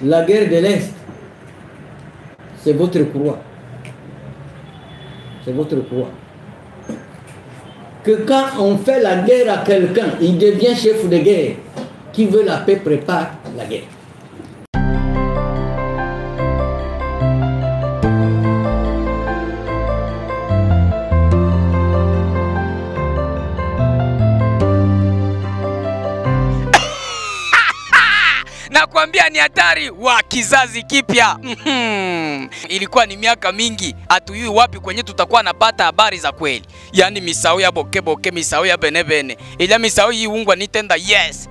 La guerre de l'Est, c'est votre croix. C'est votre croix. Que quand on fait la guerre à quelqu'un, il devient chef de guerre. Qui veut la paix prépare la guerre. Nakwambia ni hatari wa kizazi kipya. Ilikuwa ni miaka mingi, hatujui wapi kwenye tutakuwa napata habari za kweli. Yani misao ya boke, misao ya bene. Ila misao hii ungwa nitenda yes.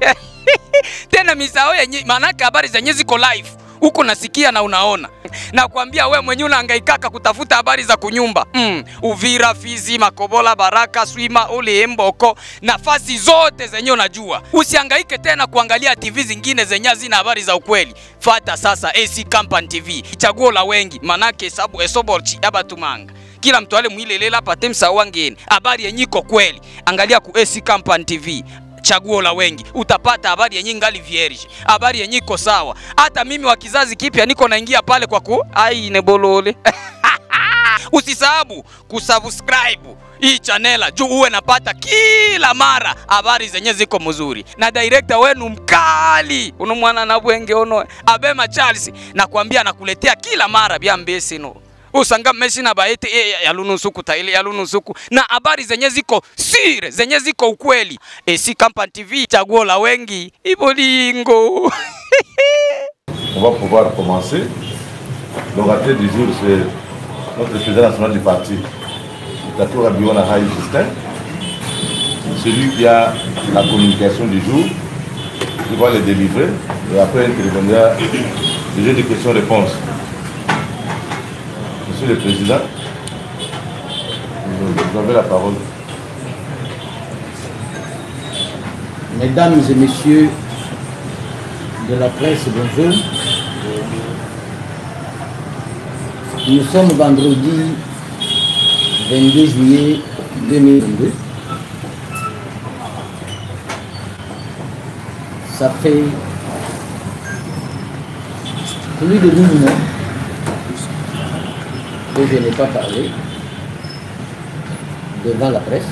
Tena misao ya manaka habari zenye ziko live. Huko nasikia na unaona. Nakwambia we mwenye unahangaikaka kutafuta habari za kunyumba. Uvira, Fizi, Makobola, Baraka, Swima, Ule, Mboko, nafasi zote zenye unajua. Usihangaike tena kuangalia TV zingine zenye hazina habari za ukweli. Fata sasa AC Company TV. Chaguo la wengi, manake sabu esoborchi abatumanga. Kila mtu ale mwilelela pate msawa ngeni. Habari yenye iko kweli. Angalia ku AC Company TV. Chaguo la wengi, utapata habari yenye ngali vierge, habari yenye iko sawa. Hata mimi wa kizazi kipya niko naingia pale kwa ai nebolole. Usisahau kusubscribe hii channel juu uwe napata kila mara habari zenye ziko mzuri. Na director wenu mkali, unomwana na bwenge ono Abema Charles, nakwambia nakuletea kila mara bya mbesi no. Usanga meshi na baete yalunusuku taile yalunusuku na habari zenye ziko sire zenye ziko ukweli. AC Company TV, chaguo la wengi, ibolingo. On va pouvoir commencer. L'orateur du jour, c'est notre président national du parti, Tato Rabiona Haï Justin. Celui qui a la communication du jour, qui va le délivrer. Et après, il interviendra le jeu de questions-réponses. Monsieur le Président, vous avez la parole. Mesdames et messieurs de la presse, bonjour. Nous sommes vendredi 22 juillet 2022. Ça fait plus de 12 mois que je n'ai pas parlé devant la presse,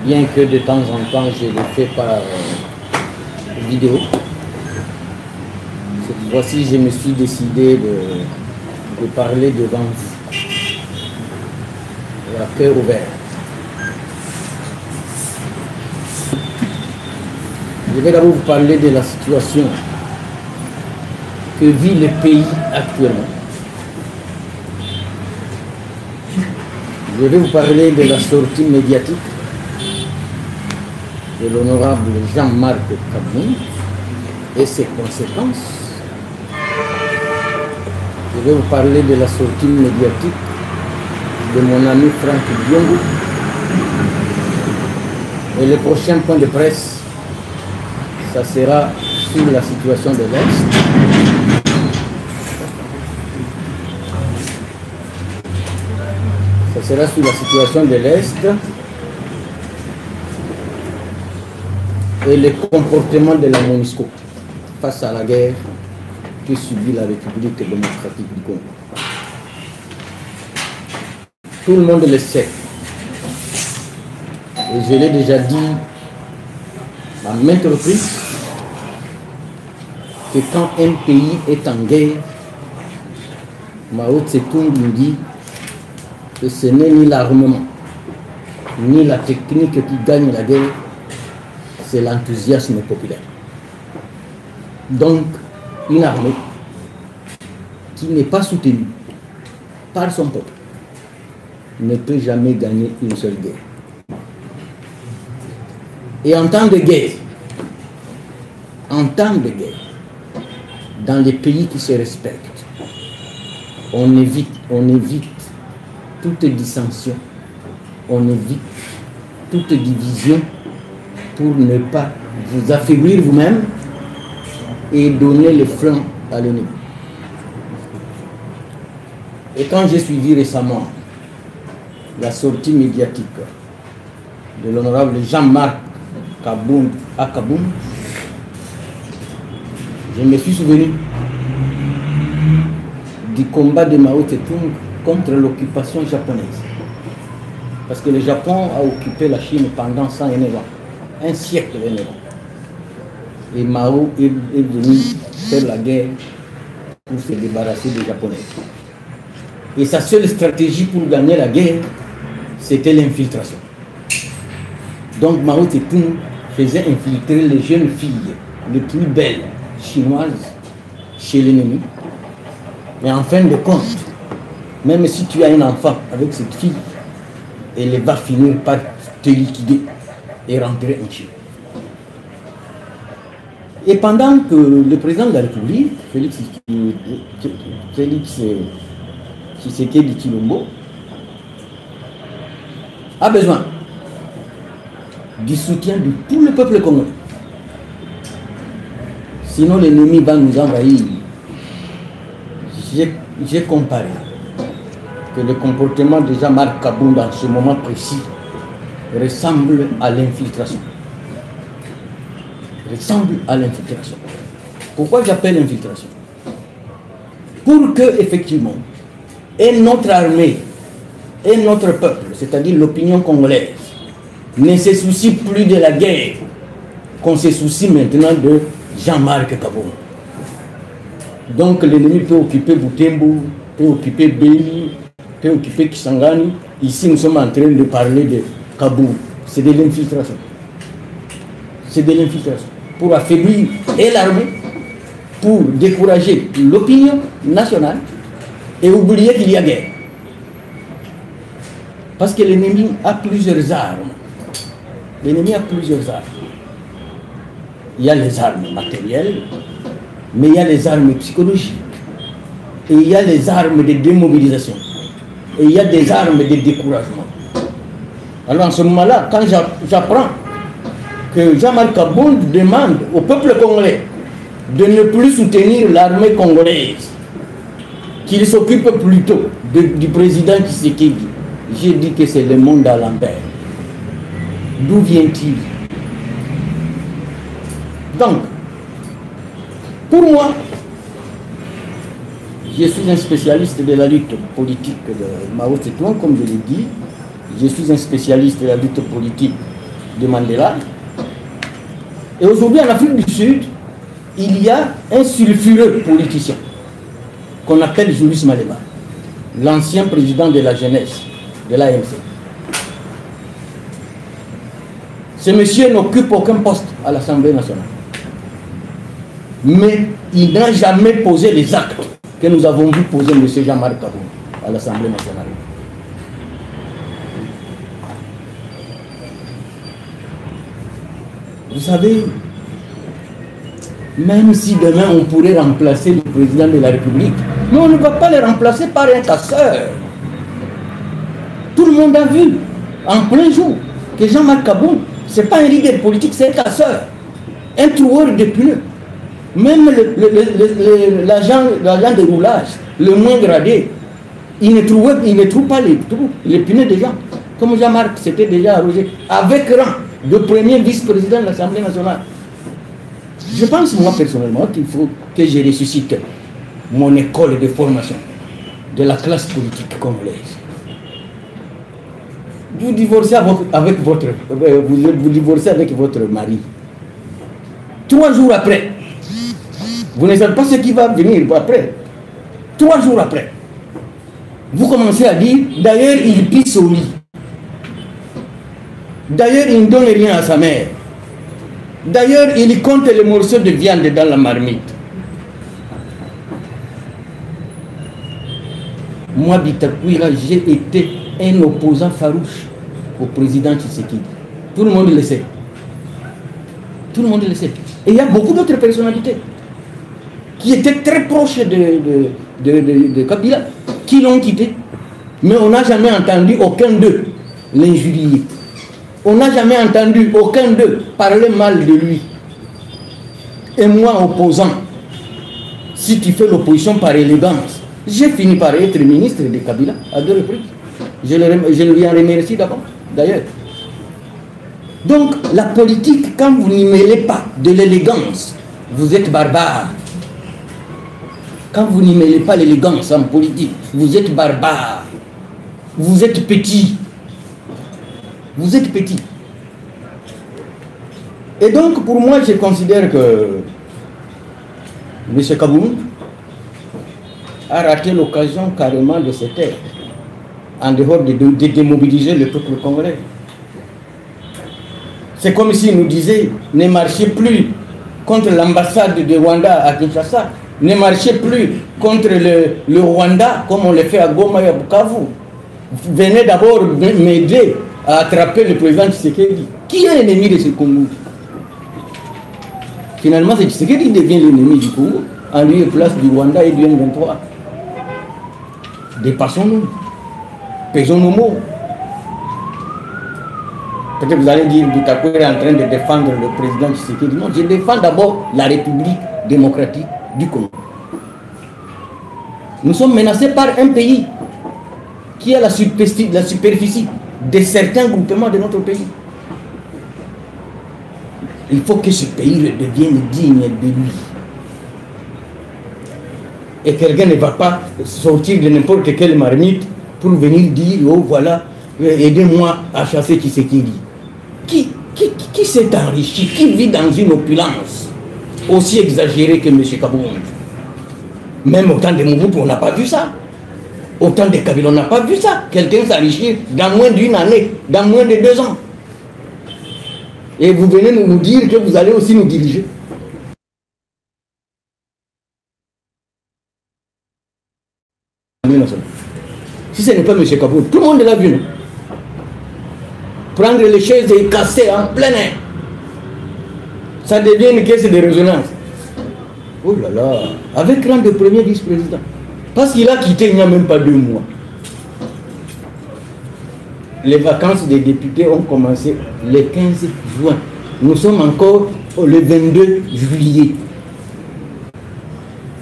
bien que de temps en temps je le fais par vidéo. Cette fois-ci, je me suis décidé de parler devant vous, et à cœur ouvert. Je vais d'abord vous parler de la situation que vit le pays actuellement. Je vais vous parler de la sortie médiatique de l'honorable Jean-Marc Kaboun et ses conséquences. Je vais vous parler de la sortie médiatique de mon ami Franck Diongo. Et le prochain point de presse, ça sera sur la situation de l'Est. Ça sera sur la situation de l'Est et le comportement de la MONUSCO face à la guerre que subit la République démocratique du Congo. Tout le monde le sait. Et je l'ai déjà dit à maintes reprises que quand un pays est en guerre, Mao Tse-tung nous dit que ce n'est ni l'armement, ni la technique qui gagne la guerre, c'est l'enthousiasme populaire. Donc, une armée qui n'est pas soutenue par son peuple ne peut jamais gagner une seule guerre. Et en temps de guerre, dans les pays qui se respectent, on évite toute dissension, on évite toute division pour ne pas vous affaiblir vous-même et donner le flanc à l'ennemi. Et quand j'ai suivi récemment la sortie médiatique de l'honorable Jean-Marc Kaboun, Je me suis souvenu du combat de Mao Tse-tung contre l'occupation japonaise. Parce que le Japon a occupé la Chine pendant 109 ans, un siècle et 9 ans. Et Mao est venu faire la guerre pour se débarrasser des Japonais. Et sa seule stratégie pour gagner la guerre, c'était l'infiltration. Donc Mao Tse-tung faisait infiltrer les jeunes filles les plus belles chinoises chez l'ennemi. Et en fin de compte, même si tu as un enfant avec cette fille, elle va finir par te liquider et rentrer en Chine. Et pendant que le président de la République, Félix Tshisekedi Tshilombo, a besoin du soutien de tout le peuple congolais. Sinon l'ennemi va nous envahir. J'ai comparé que le comportement de Jean-Marc Kabound dans ce moment précis ressemble à l'infiltration. Ressemble à l'infiltration. Pourquoi j'appelle infiltration? Pour que, effectivement, et notre armée et notre peuple, c'est-à-dire l'opinion congolaise, ne se soucie plus de la guerre, qu'on se soucie maintenant de Jean-Marc Kabound. Donc l'ennemi peut occuper Butembo, peut occuper Beni, peut occuper Kisangani. Ici nous sommes en train de parler de Kabound. C'est de l'infiltration. C'est de l'infiltration. Pour affaiblir et l'armée, pour décourager l'opinion nationale et oublier qu'il y a guerre. Parce que l'ennemi a plusieurs armes. L'ennemi a plusieurs armes. Il y a les armes matérielles, mais il y a les armes psychologiques. Et il y a les armes de démobilisation. Et il y a des armes de découragement. Alors en ce moment-là, quand j'apprends que Jean-Marc Kabound demande au peuple congolais de ne plus soutenir l'armée congolaise, qu'il s'occupe plutôt du président Tshisekedi, j'ai dit que c'est le monde à l'envers. D'où vient-il? Donc, pour moi, je suis un spécialiste de la lutte politique de Mao Tse-tung, comme je l'ai dit. Je suis un spécialiste de la lutte politique de Mandela. Et aujourd'hui, en Afrique du Sud, il y a un sulfureux politicien qu'on appelle Julius Malema, l'ancien président de la jeunesse de l'ANC. Ce monsieur n'occupe aucun poste à l'Assemblée nationale. Mais il n'a jamais posé les actes que nous avons vu poser M. Jean-Marc Kabound à l'Assemblée nationale. Vous savez, même si demain on pourrait remplacer le président de la République, mais on ne va pas le remplacer par un casseur. Tout le monde a vu, en plein jour, que Jean-Marc Kabound, ce n'est pas un leader politique, c'est un casseur, un troueur de pneus. Même l'agent de roulage, le moins gradé, il ne trouve pas les pneus des gens. Comme Jean-Marc s'était déjà arrogé, avec rang de premier vice-président de l'Assemblée nationale. Je pense, moi, personnellement, qu'il faut que je ressuscite mon école de formation de la classe politique congolaise. Vous divorcez avec votre mari. 3 jours après, vous ne savez pas ce qui va venir après. 3 jours après, vous commencez à dire, d'ailleurs, il pisse au lit. D'ailleurs, il ne donne rien à sa mère. D'ailleurs, il compte les morceaux de viande dans la marmite. Moi, Bitakwira, j'ai été un opposant farouche au président Tshisekedi. Tout le monde le sait. Tout le monde le sait. Et il y a beaucoup d'autres personnalités qui étaient très proches de Kabila, qui l'ont quitté. Mais on n'a jamais entendu aucun d'eux l'injurier. On n'a jamais entendu aucun d'eux parler mal de lui. Et moi, opposant, si tu fais l'opposition par élégance, j'ai fini par être ministre de Kabila à 2 reprises. Je lui en remercie d'abord, d'ailleurs. Donc, la politique, quand vous n'y mêlez pas de l'élégance, vous êtes barbare. Quand vous n'y mêlez pas l'élégance en politique, vous êtes barbare. Vous êtes petit. Vous êtes petit. Et donc, pour moi, je considère que M. Kaboum a raté l'occasion carrément de se taire, en dehors de démobiliser le peuple congolais. C'est comme s'il nous disait, ne marchez plus contre l'ambassade de Rwanda à Kinshasa, ne marchez plus contre le Rwanda comme on le fait à Goma et à Bukavu. Venez d'abord m'aider à attraper le président Tshisekedi. Qui est l'ennemi de ce Congo? Finalement, c'est Tshisekedi qui devient l'ennemi du Congo, en lieu et place du Rwanda et du M23. Dépassons-nous, pesons nos mots. Peut-être que vous allez dire, Boutakoué est en train de défendre le président Tshisekedi. Non, je défends d'abord la République démocratique du Congo. Nous sommes menacés par un pays qui a la superficie de certains groupements de notre pays. Il faut que ce pays redevienne digne de lui. Et quelqu'un ne va pas sortir de n'importe quelle marmite pour venir dire, oh voilà, aidez-moi à chasser Tshisekedi. Qui s'est enrichi, qui vit dans une opulence aussi exagérée que M. Kaboum? Même au temps de Mobutu, on n'a pas vu ça. Au temps de Kabila, on n'a pas vu ça. Quelqu'un s'enrichir dans moins d'une année, dans moins de 2 ans. Et vous venez nous dire que vous allez aussi nous diriger. Si ce n'est pas M. Kaboum, tout le monde l'a vu. Non? Prendre les chaises et casser en plein air. Ça devient une caisse de résonance. Oh là là, avec rang de premier vice-président. Parce qu'il a quitté il n'y a même pas 2 mois. Les vacances des députés ont commencé le 15 juin. Nous sommes encore le 22 juillet.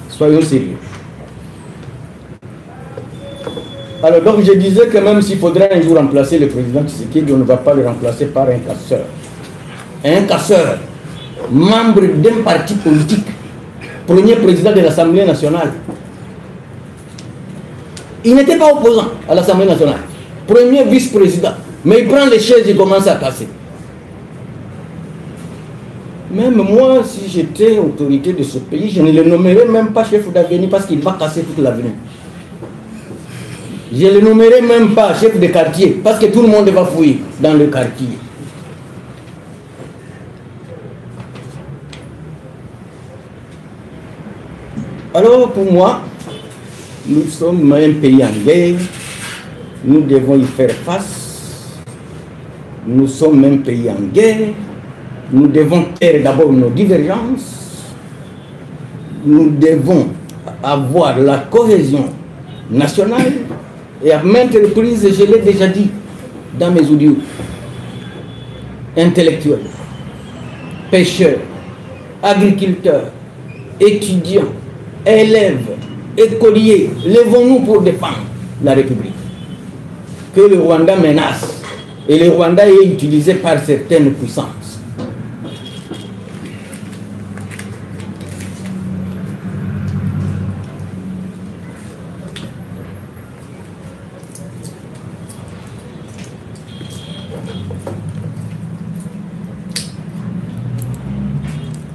Soyons sérieux. Alors donc je disais que même s'il faudrait un jour remplacer le président Tshisekedi, on ne va pas le remplacer par un casseur. Un casseur, membre d'un parti politique, premier président de l'Assemblée nationale. Il n'était pas opposant à l'Assemblée nationale. Premier vice-président. Mais il prend les chaises et commence à casser. Même moi, si j'étais autorité de ce pays, je ne le nommerais même pas chef d'avenue parce qu'il va casser toute l'avenue. Je ne le nommerai même pas chef de quartier, parce que tout le monde va fouiller dans le quartier. Alors pour moi, nous sommes un pays en guerre, nous devons y faire face, nous sommes un pays en guerre, nous devons taire d'abord nos divergences, nous devons avoir la cohésion nationale. Et à maintes reprises, je l'ai déjà dit dans mes audios, intellectuels, pêcheurs, agriculteurs, étudiants, élèves, écoliers, levons-nous pour défendre la République. Que le Rwanda menace, et le Rwanda est utilisé par certaines puissances.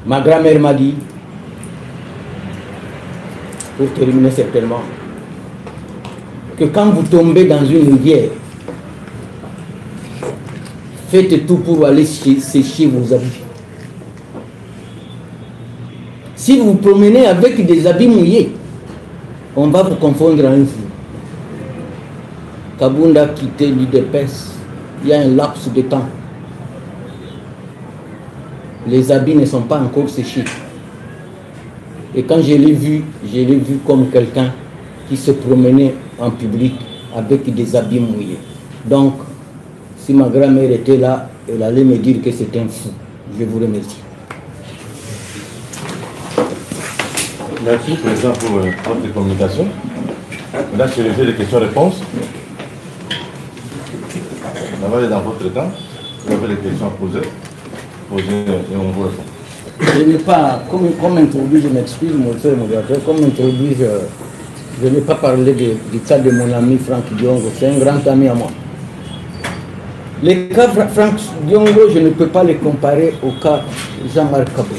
Ma grand-mère m'a dit, pour terminer certainement, que quand vous tombez dans une rivière, faites tout pour aller sécher vos habits. Si vous vous promenez avec des habits mouillés, on va vous confondre à un fou. Kaboum a quitté l'UDPS il y a un laps de temps. Les habits ne sont pas encore séchés. Et quand je l'ai vu comme quelqu'un qui se promenait en public avec des habits mouillés. Donc, si ma grand-mère était là, elle allait me dire que c'est un fou. Je vous remercie. Merci, Président, pour votre communication. Là, je vais des questions-réponses. On va aller dans votre temps. Vous avez les questions à poser. Et on vous répond. je n'ai pas, comme introduit, je m'excuse, mon frère modérateur, comme introduit, je n'ai pas parlé du cas de mon ami Franck Diongo, c'est un grand ami à moi. Les cas Franck Diongo, je ne peux pas les comparer au cas Jean-Marc Kaboul.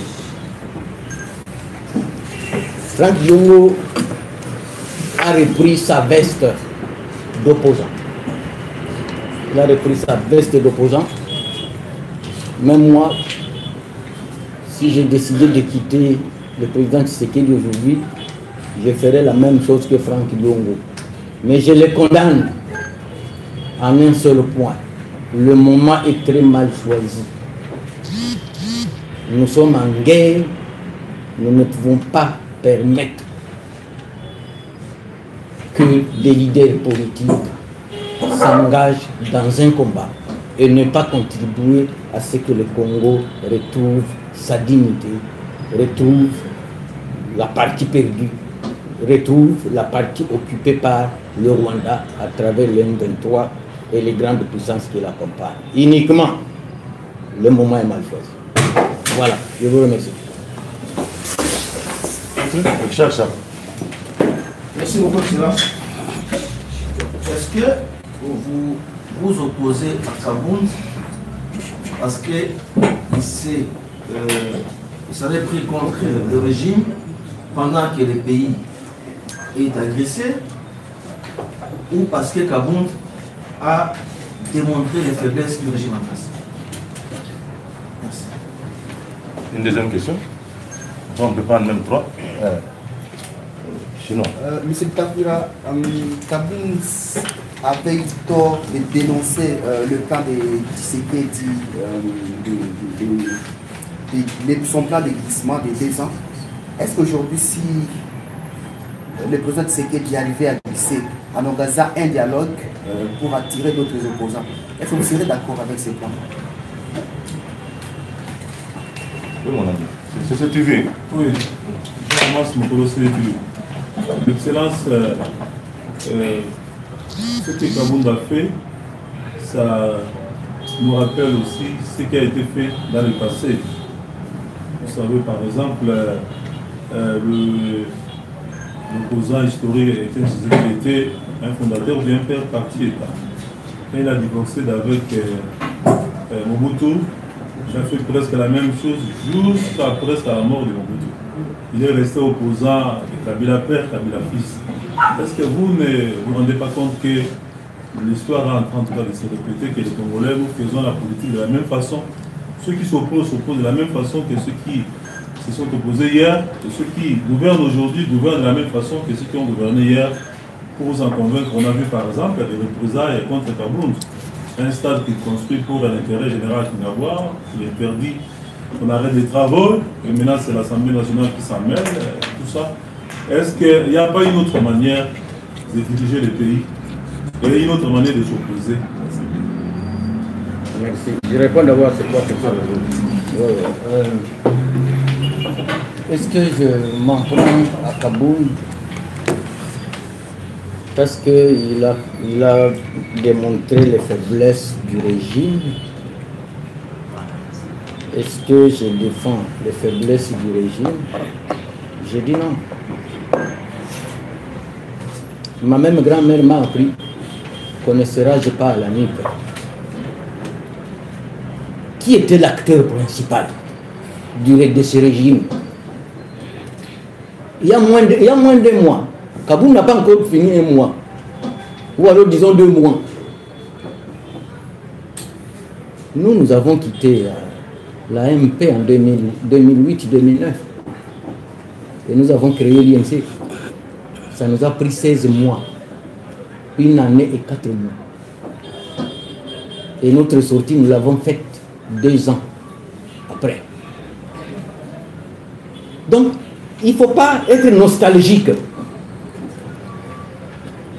Franck Diongo a repris sa veste d'opposant. Il a repris sa veste d'opposant. Même moi, si j'ai décidé de quitter le président Tshisekedi aujourd'hui, je ferai la même chose que Franck Diongo. Mais je le condamne en un seul point. Le moment est très mal choisi. Nous sommes en guerre. Nous ne pouvons pas permettre que des leaders politiques s'engagent dans un combat et ne pas contribuer à ce que le Congo retrouve sa dignité, retrouve la partie perdue, retrouve la partie occupée par le Rwanda à travers le M23 et les grandes puissances qui l'accompagnent. Uniquement, le moment est mal choisi. Voilà, je vous remercie. Merci beaucoup, Excellence. Est-ce que vous vous opposez à Kabound parce qu'il serait pris contre le régime pendant que le pays est agressé, ou parce que Kabound a démontré les faiblesses du régime en place? Merci. Une deuxième question. On peut prendre même trois. Sinon. Monsieur Takura, Kabound avait eu tort de dénoncer le plan de Tshisekedi, son plan de glissement de 2 ans. Est-ce qu'aujourd'hui, si le président Tshisekedi arrivait à glisser en organisant un dialogue pour attirer d'autres opposants, est-ce que vous serez d'accord avec ce plan? Oui, mon ami. C'est ce que tu veux. Oui, je commence mon colossal. L'excellence, ce que Kabound a fait, ça nous rappelle aussi ce qui a été fait dans le passé. Vous savez, par exemple, l'opposant historique était un fondateur d'un père parti État. Quand il a divorcé d'avec Mobutu, il a fait presque la même chose jusqu'à presque la mort de Mobutu. Il est resté opposant de Kabila père, Kabila fils. Est-ce que vous ne vous rendez pas compte que l'histoire est en train de se répéter, que les Congolais, nous faisons la politique de la même façon? Ceux qui s'opposent de la même façon que ceux qui se sont opposés hier, et ceux qui gouvernent aujourd'hui gouvernent de la même façon que ceux qui ont gouverné hier. Pour vous en convaincre, on a vu par exemple des représailles contre Kabound. Un stade qui est construit pour l'intérêt général qui n'a pas, il est perdu. On arrête les travaux, et maintenant c'est l'Assemblée nationale qui s'en mêle, tout ça. Est-ce qu'il n'y a pas une autre manière de diriger le pays et une autre manière de s'opposer? Merci. Je réponds d'abord à cette question. Est-ce que je m'en prends à Kabound parce qu'il a démontré les faiblesses du régime? Est-ce que je défends les faiblesses du régime? Je dis non. Ma même grand-mère m'a appris qu'on ne se rage pas à la nuque. Qui était l'acteur principal de ce régime? Il y a moins d'1 mois. Kabound n'a pas encore fini 1 mois. Ou alors disons 2 mois. Nous avons quitté la MP en 2008-2009. Et nous avons créé l'INC. Ça nous a pris 16 mois. 1 année et 4 mois. Et notre sortie, nous l'avons faite 2 ans après. Donc, il ne faut pas être nostalgique.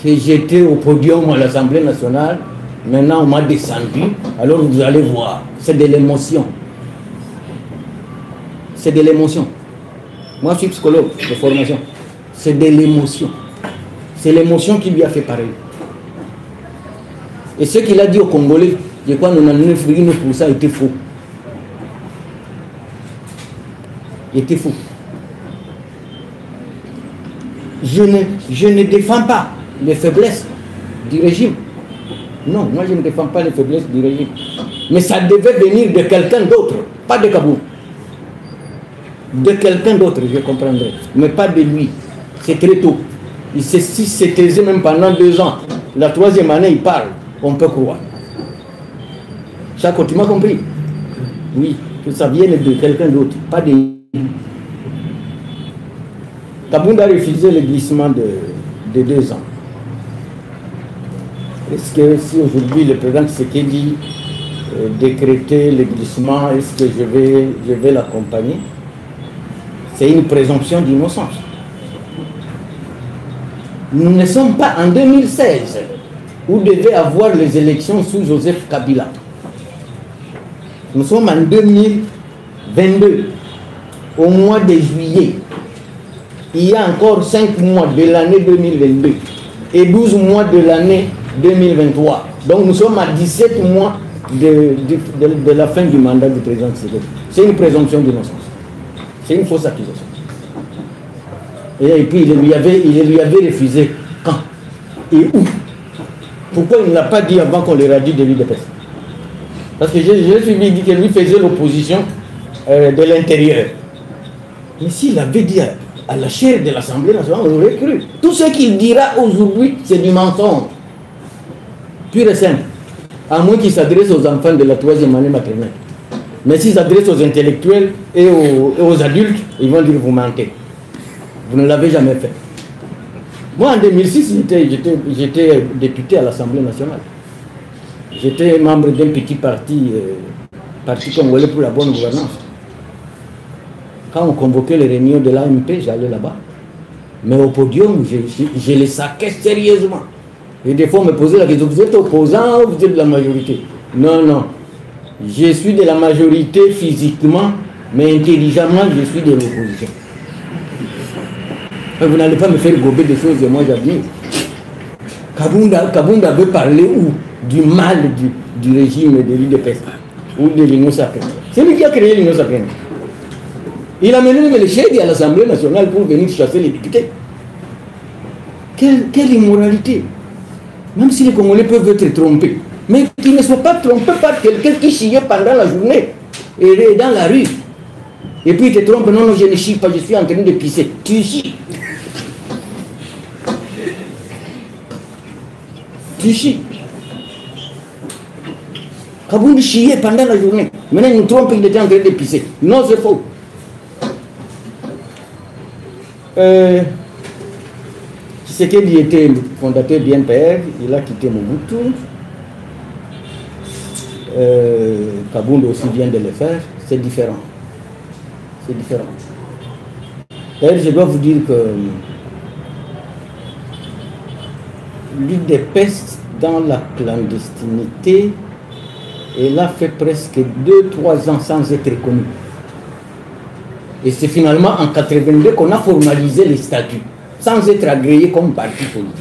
Que j'étais au podium à l'Assemblée nationale, maintenant on m'a descendu, alors vous allez voir, c'est de l'émotion. C'est de l'émotion. Moi je suis psychologue de formation. C'est de l'émotion. C'est l'émotion qui lui a fait pareil. Et ce qu'il a dit aux Congolais, je crois que 99,9% était faux. était fou. Je ne défends pas les faiblesses du régime. Non, moi je ne défends pas les faiblesses du régime. Mais ça devait venir de quelqu'un d'autre, pas de Kabound. De quelqu'un d'autre, je comprendrais. Mais pas de lui. C'est très tôt. Il s'est taisé même pendant 2 ans. La 3e année, il parle. On peut croire. Ça, tu m'as compris? Oui, que ça vienne de quelqu'un d'autre, pas de lui. Kabound a refusé le glissement de 2 ans. Est-ce que si aujourd'hui le président Tshisekedi décrétait le glissement, est-ce que je vais l'accompagner? C'est une présomption d'innocence. Nous ne sommes pas en 2016 où devait avoir les élections sous Joseph Kabila. Nous sommes en 2022, au mois de juillet. Il y a encore 5 mois de l'année 2022 et 12 mois de l'année 2023. Donc nous sommes à 17 mois de la fin du mandat du président Tshisekedi. C'est une présomption d'innocence. C'est une fausse accusation. Et puis il lui avait refusé quand et où. Pourquoi il ne l'a pas dit avant qu'on le radie de l'UDPS? Parce que j'ai suivi dit que lui faisait l'opposition de l'intérieur. Mais s'il avait dit à la chaire de l'Assemblée nationale, on aurait cru. Tout ce qu'il dira aujourd'hui, c'est du mensonge. Pur et simple. À moins qu'il s'adresse aux enfants de la 3e année maternelle. Mais s'il s'adresse aux intellectuels et aux adultes, ils vont dire vous mentez. Vous ne l'avez jamais fait. Moi, en 2006, j'étais député à l'Assemblée nationale. J'étais membre d'un petit parti, parti congolais pour la bonne gouvernance. Quand on convoquait les réunions de l'AMP, j'allais là-bas. Mais au podium, je les saquais sérieusement. Et des fois, on me posait la question, vous êtes opposant ou vous êtes de la majorité? Non, non. Je suis de la majorité physiquement, mais intelligemment, je suis de l'opposition. Vous n'allez pas me faire gober des choses et moi j'admire. Kabound veut parler où? Du mal du régime de l'UDPS ou de l'Union sacrée. C'est lui qui a créé l'Union sacrée. Il a mené les chefs à l'Assemblée nationale pour venir chasser les députés. Quelle immoralité! Même si les Congolais peuvent être trompés, mais qu'ils ne soient pas trompés par quelqu'un qui chiait pendant la journée et dans la rue. Et puis il te trompe, non, non, je ne chie pas, je suis en train de pisser. Tu chies. Tu chies. Kabound chiait pendant la journée. Maintenant il nous trompe, il était en train de pisser. Non, c'est faux. Tshisekedi était fondateur du NPR, il a quitté Mobutu. Kabound aussi vient de le faire, c'est différent. C'est différent. D'ailleurs, je dois vous dire que l'UDPS dans la clandestinité, elle a fait presque 2-3 ans sans être connue. Et c'est finalement en 82 qu'on a formalisé les statuts, sans être agréé comme parti politique.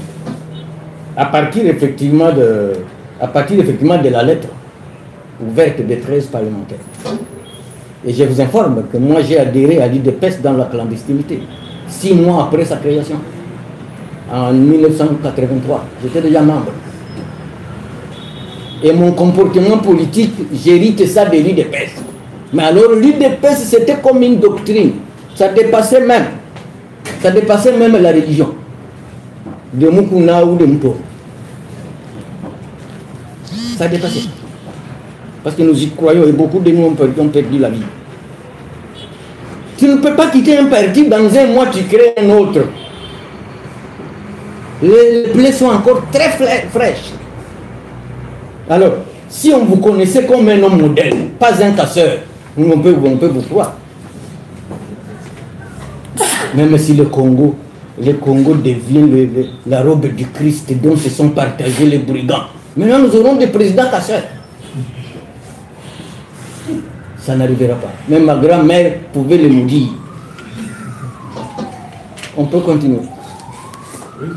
À partir effectivement de la lettre ouverte des 13 parlementaires. Et je vous informe que moi j'ai adhéré à l'UDPS dans la clandestinité, 6 mois après sa création, en 1983. J'étais déjà membre. Et mon comportement politique, j'hérite ça de l'UDPS. Mais alors l'UDPS c'était comme une doctrine. Ça dépassait même la religion. De Mukuna ou de Mouto. Ça dépassait. Parce que nous y croyons et beaucoup de nous ont perdu la vie. Tu ne peux pas quitter un parti, dans un mois tu crées un autre. Les plaies sont encore très fraîches. Alors, si on vous connaissait comme un homme modèle, pas un casseur, on peut vous croire. Même si le Congo devient la robe du Christ dont se sont partagés les brigands. Maintenant nous aurons des présidents casseurs. Ça n'arrivera pas. Même ma grand-mère pouvait le nous dire. On peut continuer. Oui.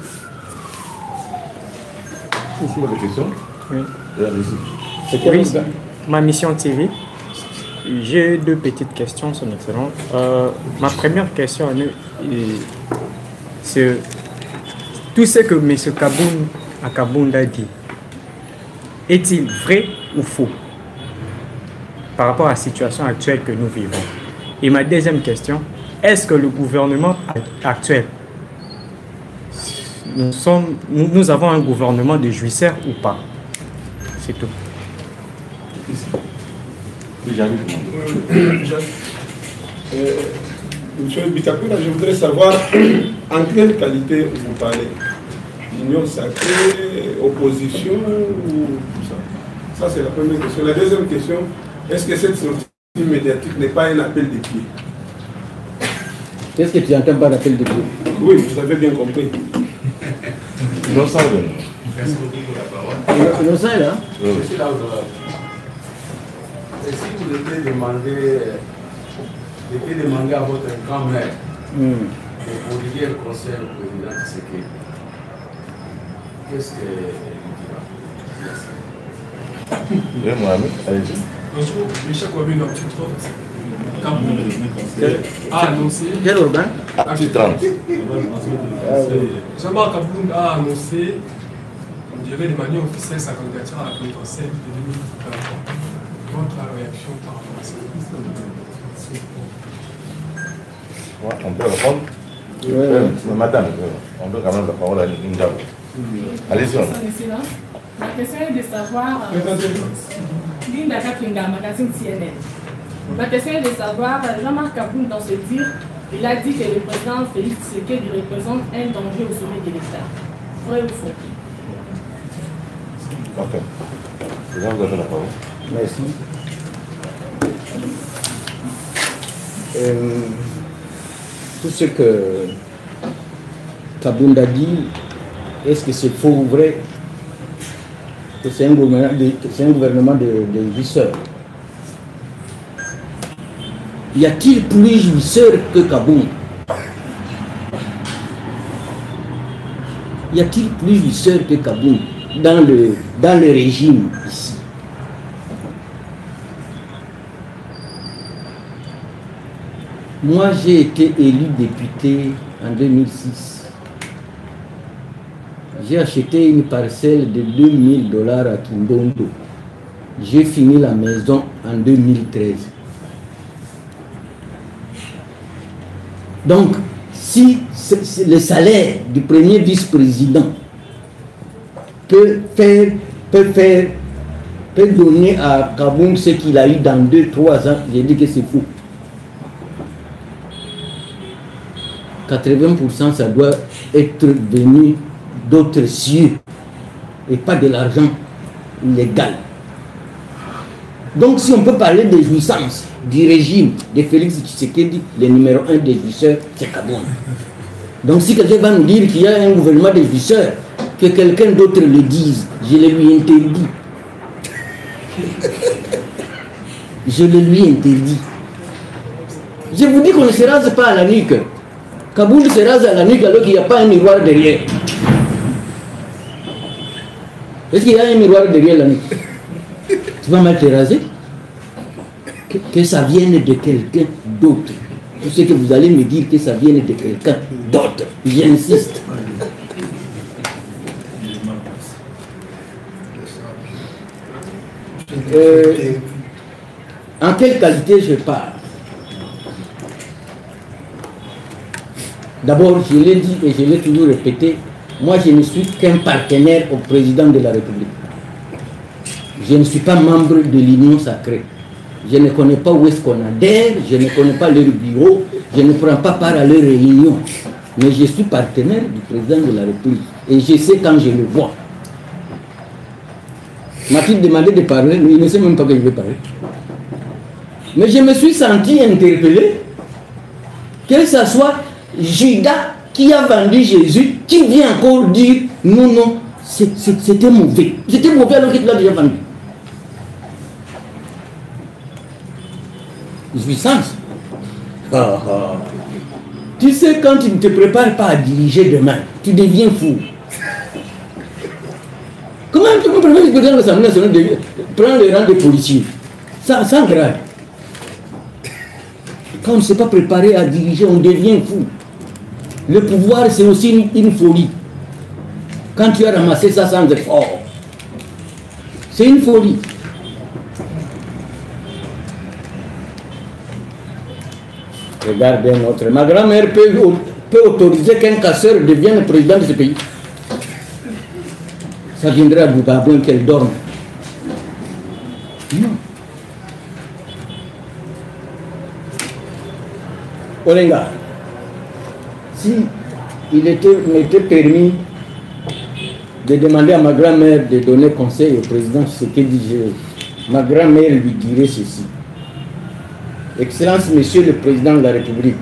Vous avez des questions? Oui. Oui, ma mission TV. J'ai deux petites questions, Son Excellence. Ma première question, c'est tout ce que M. Kabound a dit, est-il vrai ou faux par rapport à la situation actuelle que nous vivons? Et ma deuxième question, est-ce que le gouvernement actuel, nous avons un gouvernement de jouisseurs ou pas? C'est tout. Monsieur Bitakura, je voudrais savoir en quelle qualité vous parlez. Union sacrée, opposition ou tout ça. Ça, c'est la première question. La deuxième question, est-ce que cette sortie médiatique n'est pas un appel des pieds? Qu'est-ce que tu entends par l'appel des pieds? Oui, vous avez bien compris. Innocent, Innocent est là? Je suis là et si vous étiez demandé à votre grand-mère de prodiguer le conseil au président Tshisekedi, qu'est-ce qu'elle vous dira? Oui, mon ami, allez-y. Bonjour, Michel Kouabine, Kabound a annoncé. Quel organe? Petit 30. Jean-Marc Kabound a annoncé, on dirait de manière officielle, sa candidature à la présidentielle de 2023. Votre réaction par rapport à ça? On peut répondre? Oui. Madame, on peut quand même la parole à Ndabo. Allez-y. La question est de savoir. Linda Kapinga, magazine CNN. La question est de savoir, Jean-Marc Kabound, dans ce dire, il a dit que le président Félix Tshisekedi représente un danger au sommet de l'État. Vrai ou faux? Parfait. Vous avez la parole. Merci. Tout ce que Kabound a dit, est-ce que c'est faux ou vrai? Que c'est un gouvernement de jouisseurs. Y a-t-il plus jouisseur que Kabound? Y a-t-il plus jouisseur que Kabound dans le régime ici? Moi, j'ai été élu député en 2006. J'ai acheté une parcelle de $2000 à Kindondo. J'ai fini la maison en 2013. Donc, si le salaire du premier vice-président peut donner à Kabound ce qu'il a eu dans 2-3 ans, j'ai dit que c'est fou. 80%, ça doit être venu d'autres cieux et pas de l'argent illégal. Donc si on peut parler de jouissance du régime de Félix Tshisekedi, le numéro 1 des jouisseurs, c'est Kabound. Donc si quelqu'un va nous dire qu'il y a un gouvernement de jouisseurs, que quelqu'un d'autre le dise, je le lui interdis. Je le lui interdis. Je vous dis qu'on ne se rase pas à la nuque. Kabound se rase à la nuque alors qu'il n'y a pas un miroir derrière. Est-ce qu'il y a un miroir derrière la nuque? Tu vas mal te raser? Que ça vienne de quelqu'un d'autre. Tout ce que vous allez me dire, que ça vienne de quelqu'un d'autre. J'insiste. En quelle qualité je parle? D'abord, je l'ai dit et je l'ai toujours répété, moi je ne suis qu'un partenaire au président de la République. Je ne suis pas membre de l'Union sacrée. Je ne connais pas où est-ce qu'on adhère, je ne connais pas leur bureau, je ne prends pas part à leurs réunions. Mais je suis partenaire du président de la République et je sais quand je le vois. M'a-t-il demandé de parler? Il ne sait même pas que je vais parler. Mais je me suis senti interpellé, que ce soit Judas qui a vendu Jésus, qui vient encore dire non, non, c'était mauvais. C'était mauvais alors qu'il l'a déjà vendu. Jouissance. Tu sais, quand tu ne te prépares pas à diriger demain, tu deviens fou. Comment tu peux préparer le président de l'Assemblée nationale de prendre le rang de policier? Sans grade. Quand on ne s'est pas préparé à diriger, on devient fou. Le pouvoir, c'est aussi une folie. Quand tu as ramassé ça sans effort, c'est une folie. Regardez notre... Ma grand-mère peut autoriser qu'un casseur devienne président de ce pays. Ça viendra du Gabon qu'elle dorme. Non. Olenga, si il m'était permis de demander à ma grand-mère de donner conseil au président Tshisekedi, ma grand-mère lui dirait ceci. Excellence, Monsieur le Président de la République,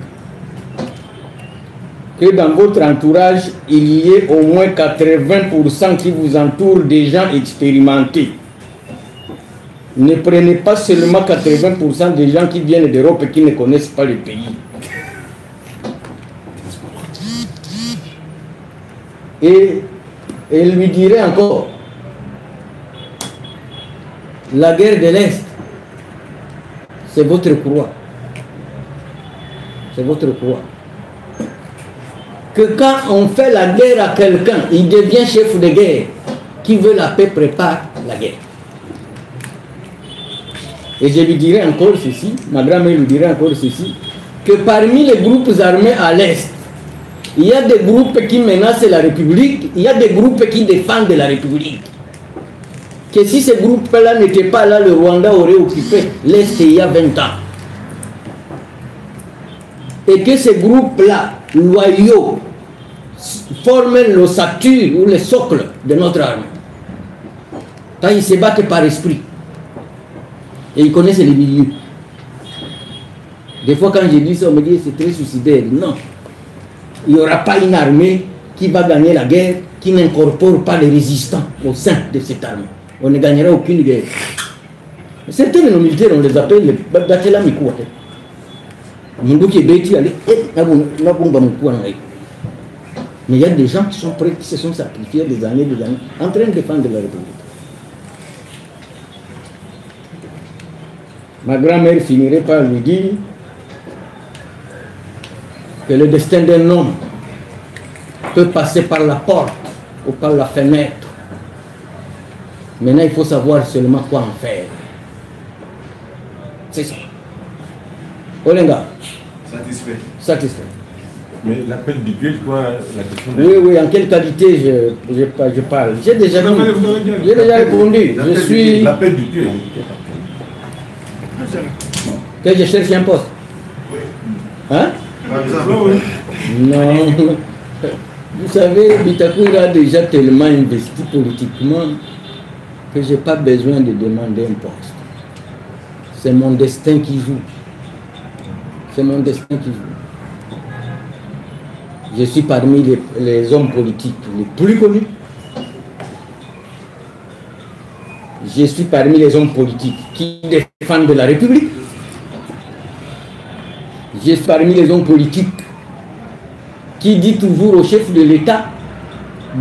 que dans votre entourage, il y ait au moins 80% qui vous entourent des gens expérimentés. Ne prenez pas seulement 80% des gens qui viennent d'Europe et qui ne connaissent pas le pays. Et elle lui dirait encore, la guerre de l'Est, c'est votre croix. C'est votre croix. Que quand on fait la guerre à quelqu'un, il devient chef de guerre. Qui veut la paix prépare la guerre. Et je lui dirais encore ceci, ma grand-mère lui dirait encore ceci, que parmi les groupes armés à l'Est, il y a des groupes qui menacent la République, il y a des groupes qui défendent la République. Que si ces groupes-là n'étaient pas là, le Rwanda aurait occupé l'Est il y a 20 ans. Et que ces groupes-là, loyaux, forment l'ossature ou le socle de notre armée. Quand ils se battent par esprit. Et ils connaissent les milieux. Des fois, quand je dis ça, on me dit c'est très suicidaire. Non. Il n'y aura pas une armée qui va gagner la guerre qui n'incorpore pas les résistants au sein de cette armée. On ne gagnera aucune guerre. Certains de nos militaires, on les appelle les Batela Mikou. Mais il y a des gens qui sont prêts, qui se sont sacrifiés des années, en train de défendre la République. Ma grand-mère finirait par lui dire que le destin d'un homme peut passer par la porte ou par la fenêtre. Maintenant, il faut savoir seulement quoi en faire. C'est ça. Olenga. Satisfait. Satisfait. Mais l'appel du Dieu, je crois, la question... Oui, en quelle qualité je parle. J'ai déjà répondu. Je suis... L'appel du Dieu. Que je cherche un poste. Hein? Non. Vous savez, Bitakoura a déjà tellement investi politiquement que je n'ai pas besoin de demander un poste. C'est mon destin qui joue. C'est mon destin qui joue. Je suis parmi les hommes politiques les plus connus. Je suis parmi les hommes politiques qui défendent la République. Je suis parmi les hommes politiques qui dit toujours au chef de l'État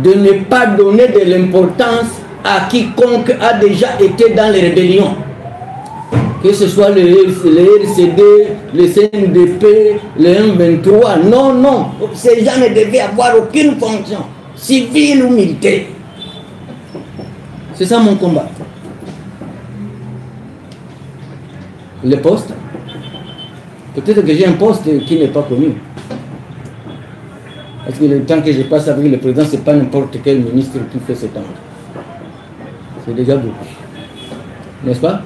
de ne pas donner de l'importance à quiconque a déjà été dans les rébellions. Que ce soit le RCD, le CNDP, le M23. Non, non. Ces gens ne devaient avoir aucune fonction, civile ou militaire. C'est ça mon combat. Le poste. Peut-être que j'ai un poste qui n'est pas connu. Parce que le temps que je passe avec le président, ce n'est pas n'importe quel ministre qui fait ce temps. C'est déjà beaucoup. N'est-ce pas?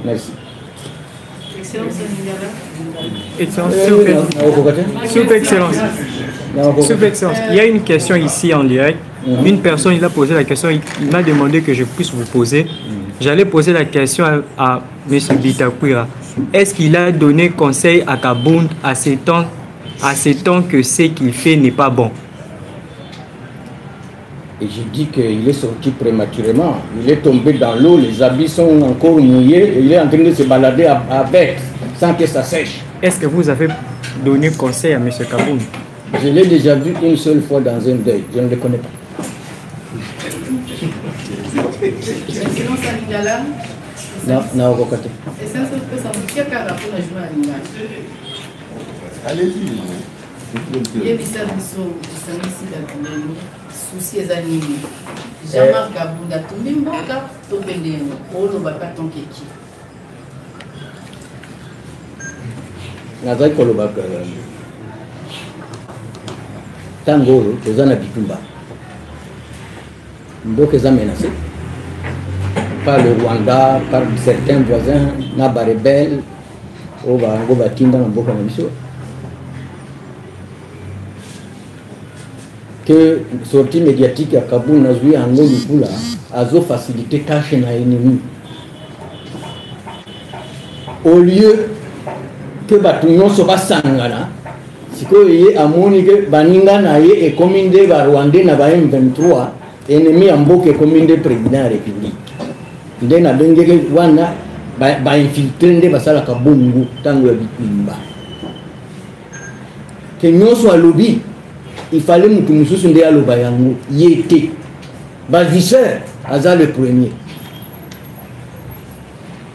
Merci. Excellence, Excellence. Il y a une question ici en direct. Une personne, il a posé la question, il m'a demandé que je puisse vous poser. J'allais poser la question à M. Bitakoura. Est-ce qu'il a donné conseil à Kabound à ces temps que ce qu'il fait n'est pas bon? Et j'ai dit qu'il est sorti prématurément. Il est tombé dans l'eau, les habits sont encore mouillés et il est en train de se balader avec, sans que ça sèche. Est-ce que vous avez donné conseil à M. Kabound? Je l'ai déjà vu une seule fois dans un deuil. Je ne le connais pas. Excellence Alingala, na okokate. Essence que ça me fait car pour la journée. Allez-y. Il y a des services ici dans le souci des animaux. Jean-Marc Kabunda, tout le monde a tout béni. Oh, le bapa ton kéki. Nazai kolobaka. Tangoro, eza na bitumba. Donc eza menacé par le Rwanda, par certains voisins, na ba rebelle, o ba ngo ba kinda na mboka na biso. Que sortie médiatique à Kaboul n'a joué en Lukula a facilité tâche na ennemi. Au lieu que Batunyon soit sangana, si que amoni que baninga na ye et commandé ba Rwandais na ba M23 ennemi amboke commandé président de la République. Nde na bengeke wana ba infiltrer nde basala kabungu tango ya bitumba. Que nyonso alobi il fallait que nous soyons des alobayango yété Bazisseur aza le premier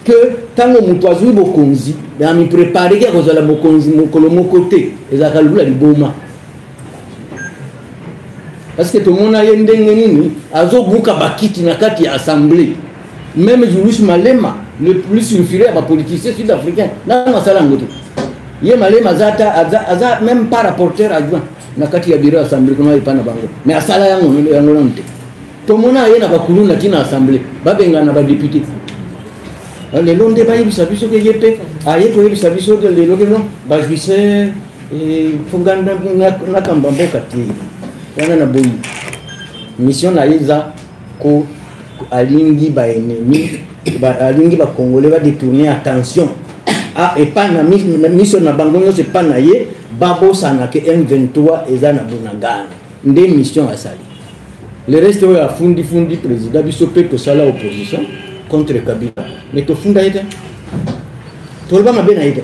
que tant que mutoazu bokonzi na mi préparer que kozala bokonzi mokolo mokote ezaka lula liboma parce que tout le monde a ndenge nini azo buka bakiti na kati ya assemblée même Julius Malema le plus inférieur à politicien sud-africain na masala ngoto ye Malema zata aza même pas rapporteur adjoint na kati ya biro assemblée kuna ipana bango mais asala yango nte to mona ye na bakuluna tina assemblée babenga na ba député le long de bayi bisabiso ke yepe aye ko bisabiso de le lokeno ba juise et funganda na kambambo kati yana na boyi mission na iza ko alingi ba ennemi ba alingi ba congolais ba détourner attention ah et pas na mission na bango c'est pas na ye babo sana ke M23 eza na bunagana nde mission asali le reste oyo afundi président biso pe to sala opposition contre Kabila mais to funda ete to ba mabena ete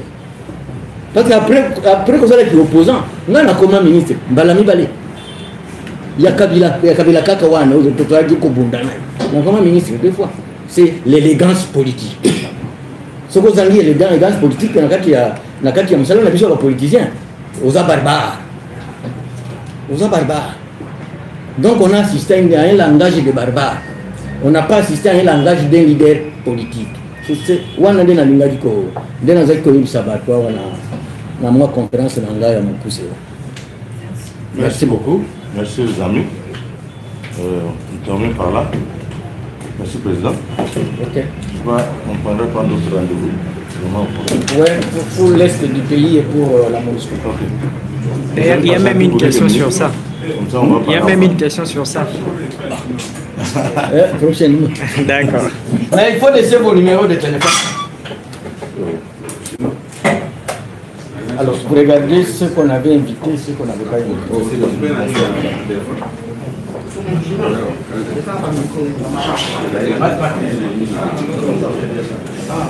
parce que après que ça les opposants ngana comme ministre mbalami balé ya Kabila kaka wana ozo to twaji ko bundana na comme ministre deux fois c'est l'élégance politique ce que vous avez l'élégance politique na kati ya msala na biso ba politiciens aux barbares. Donc on a assisté à un langage de barbares. On n'a pas assisté à un langage d'un leader politique. C'est wana de na lingaji ko de na zaki ko sabato wana na moi conférence na ngaya mukuse. Merci beaucoup. Merci les amis. On termine par là. Merci président. OK. On prendra pas d'autres rendez-vous. Ouais, pour l'Est du pays et pour la MONUSCO. D'ailleurs, il y a même une question sur ça. Il y a même une question sur ça. Prochainement. D'accord. Mais il faut laisser vos numéros de téléphone. Alors, vous regardez ce qu'on avait invité, ce qu'on n'avait pas invité. Ah,